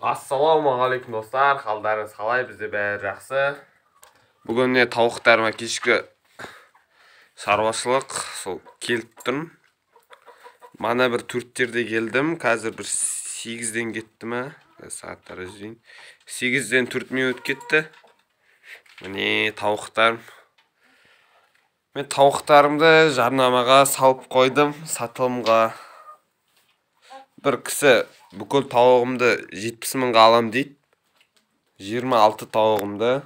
Ассалаумағалейкум достар, қалдарыңыз қалай? Бізде бәрі жақсы. Бүгін тауықтарыма кешкі шаруашылық сол келіп тұрмын. Мана бір төрттерде келдім. Қазір бір 8-ден кетті ма? Сағаттары жүрейін. 8-ден 4 минут кетті. Міне тауықтарым. Мен тауықтарымды жарнамаға салып қойдым, сатылымға. Bir kişi бүкіл тауығымды 70 мыңға алам дейді. 26 тауығымды.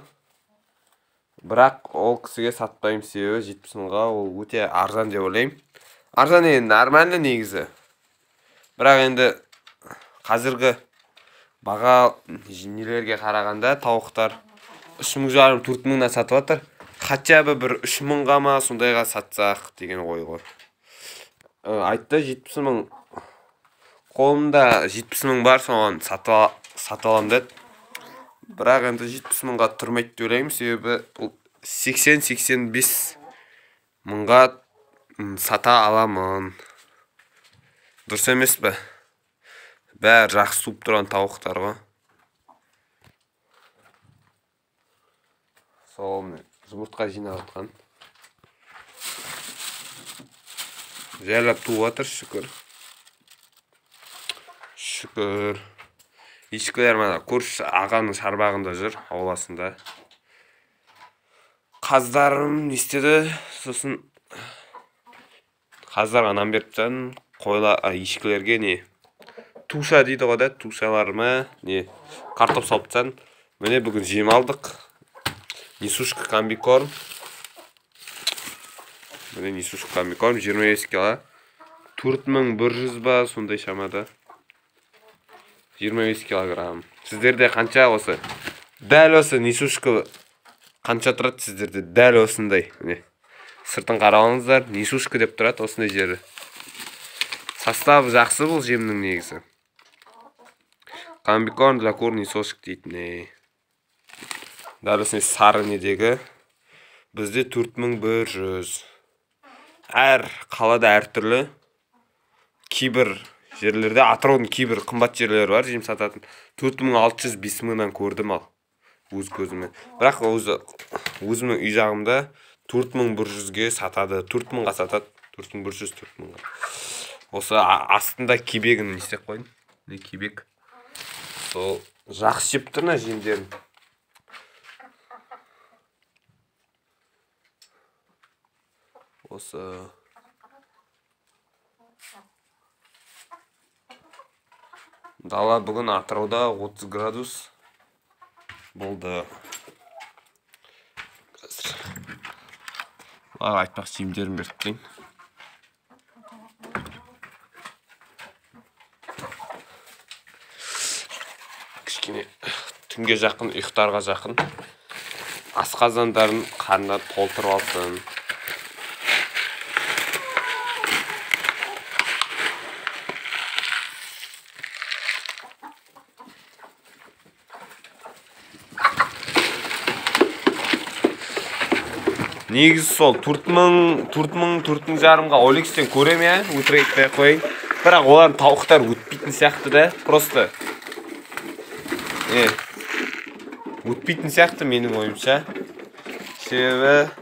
Бірақ ол кісіге сатпаймын, себебі 70 мыңға ол өте арзан деп ойлаймын. Арзан енді нормальный негізі. Бірақ енді қазіргі баға нелерге қарағанда тауықтар 3,5-4 мыңнан сатып жатыр. Хотя бы бір 3 мыңға ма сондайға сатсақ деген ой ғой. Айтты 70 мың. Қолымда 70 мың бар, соған сата алам деді. Бірақ енді 70 мыңға тұрмайды деп ойлаймын, себебі 80-85 мыңға сата аламын. Дұрыс емес пе? Бәрі жақсы туып тұрған тауықтар ғой. Сол жұмыртқа жинап жатқан. Жайлап туып жатыр, шүкір. Шүкір. Ешкілер мана көрші ағаның шарбағында жүр, ауласында. Қаздарым не істеді? Сосын қаздарға нан беріп тастадым. Ешкілерге не? Туса дейді ғой да, тусаларыма не? Картоп салып тастадым. Міне бүгін жем алдық. Несушка комбикорм. Міне несушка комбикорм 25 кило. 4100 ба сондай шамада. 25 килограмм. Сіздерде қанша осы? Дәл осы несушка қанша тұрады сіздерде? Дәл осындай. Сыртын қарауыңыздар, несушка деп тұрады осындай жері. Составы жақсы бұл жемнің негізі. Комбикорм для кур несушка дейтін. Дәл осындай сары недегі. Бізде 4100. Әр қалада әртүрлі. Кейбір жерлерде Атыраудың кейбір қымбат жерлері бар, жем сататын. 4600-5 мыңнан көрдім ал. Өз көзіме. Бірақ өзімнің үй жағымда 4100-ге сатады. 4000-ға сатады. 4100-4 мыңға. Осы астында кебегін не істеп қойдым? Не кебек? Сол жақсы жеп тұрна жемдерін. Осы дала бүгін Атырауда 30 градус болды. Бұлар айтпақ жемдерін беріп дейін. Кішкене түнге жақын, ұйықтарға жақын асқазандарын қарнына толтырып алсын. Негізі сол 4,5-4,5-ға Олексен көрем я, өтіректі қойын. Бірақ олардың тауықтар өтпейтін сияқты да, просто. Өтпейтін сияқты менің ойымша. Себебі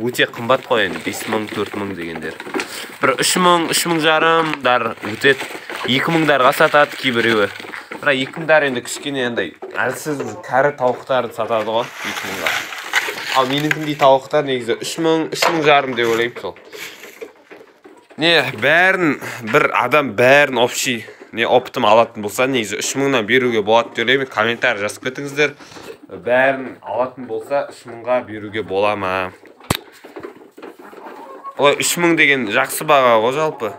өте қымбат қойын, 5,000-4,000 дегендер. Бір 3,000-3,500-дар өтет, 2,000-дарға сатады кейбіреуі. Бірақ 2,000-дар енді кішкене андай әлсіз кәрі тауықтарын сатады ғой, 2,000-ға. Ал меніңкіндей тауықтар негізі 3,000-3,500 деп ойлаймын сол. Бәрін, бір адам бәрін опытым алатын болса, негізі 3,000-нан беруге болады деп ойлаймын. Комментарий жазып кетіңіздер. Бәрін алатын болса, 3,000-ға беруге бола ма? Олай 3,000 деген жақсы баға ғой жалпы.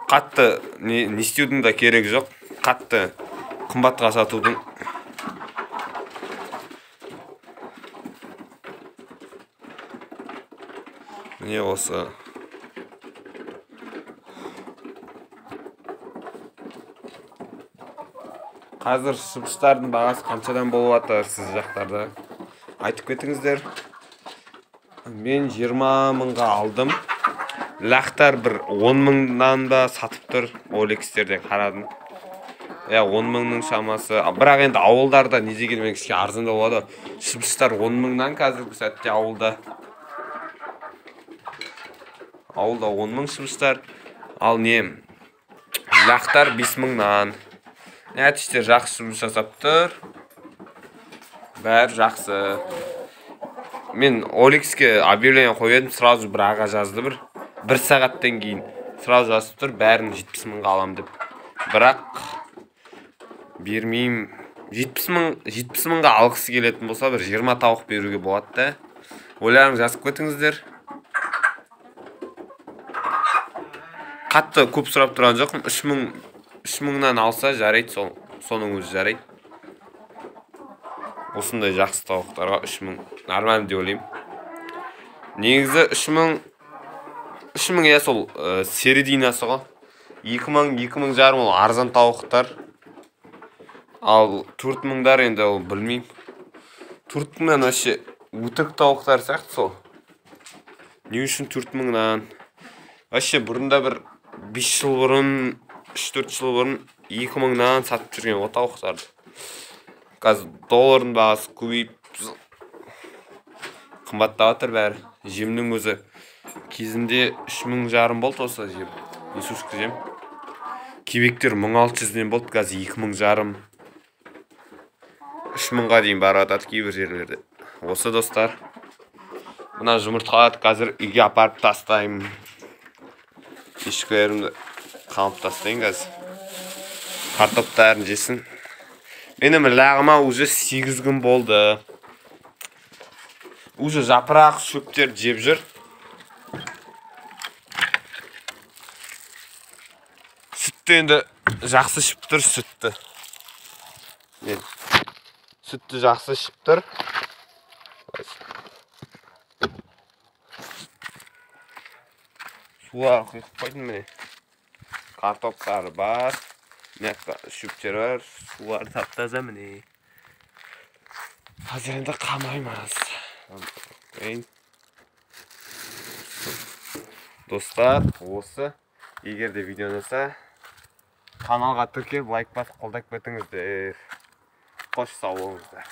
Қатты не істеудің да керек жоқ. Қатты қымбатқа сатудың. Не осы. Қазір шыбыштардың бағасы қаншадан болып жатыр сіз жақтарда? Айтып кетіңіздер. Мен 20 мыңға алдым. Лақтар бір 10 мыңнан да сатып тұр. Олекстерден қарадым. 10 мыңның шамасы. Бірақ енді ауылдарда не дегенмен кішкене арзандау болады. Шыбыштар 10 мыңнан қазіргі сәтте ауылда. Ауылда 10 мың шыбыштар. Ал не? Лақтар 5 мыңнан. Нәтиштер жақсы жұмыс жасап тұр. Бәрі жақсы. Мен Олекске объявление қойдым, сразу бір аға жазды бір сағаттан кейін. Сразу жазып тұр, бәрін 70 мыңға алам деп. Бірақ бермеймін. 70 мыңға алғысы келетін болса, бір 20 тауық беруге болады да. Ойларыңыз жазып кетіңіздер. Қатты көп сұрап тұрған жоқпын. 3 мыңнан алса жарайды, соның өзі жарайды. Осындай жақсы тауықтарға 3 мың нормально деп ойлаймын. Негізі 3 мың я сол серединасы ғой. 2 мың жарым ол арзан тауықтар. Ал 4 мыңдар енді ол білмеймін. 4 мыңнан вообще өтірік тауықтар сияқты сол. Не үшін 4 мыңнан? Вообще бұрында бір 5 жыл бұрын, 3-4 жыл бұрын 2 мыңнан сатып жүрген о тауықтарды. Қазір доллардың бағасы көбейіп қымбаттап жатыр бәрі. Жемнің өзі кезінде 3 мың жарым болды осы жем. Несушкі жем. Кебектер 1600-ден болды, қазір 2 мың жарым. 3 мыңға дейін барып жатады кейбір жерлерде. Осы достар. Мына жұмыртқаларды қазір үйге апарып тастаймын. Ешкілерімді қамып тастайын қазір. Картоптарын жесін. Менің лағыма уже 8 күн болды. Уже жапырақ шөптер жеп жүр. Сүтті енді жақсы ішіп тұр, сүтті. Сүтті жақсы ішіп тұр. Суға құйып қойдым міне. Картоптары бар. Шөптер бар. Сулары тап-таза міне. Қазір енді қамаймыз. Достар, осы. Егер де видео ұнаса, каналға тіркеліп, лайк басып қолдап кетіңіздер. Қош сау болыңыздар.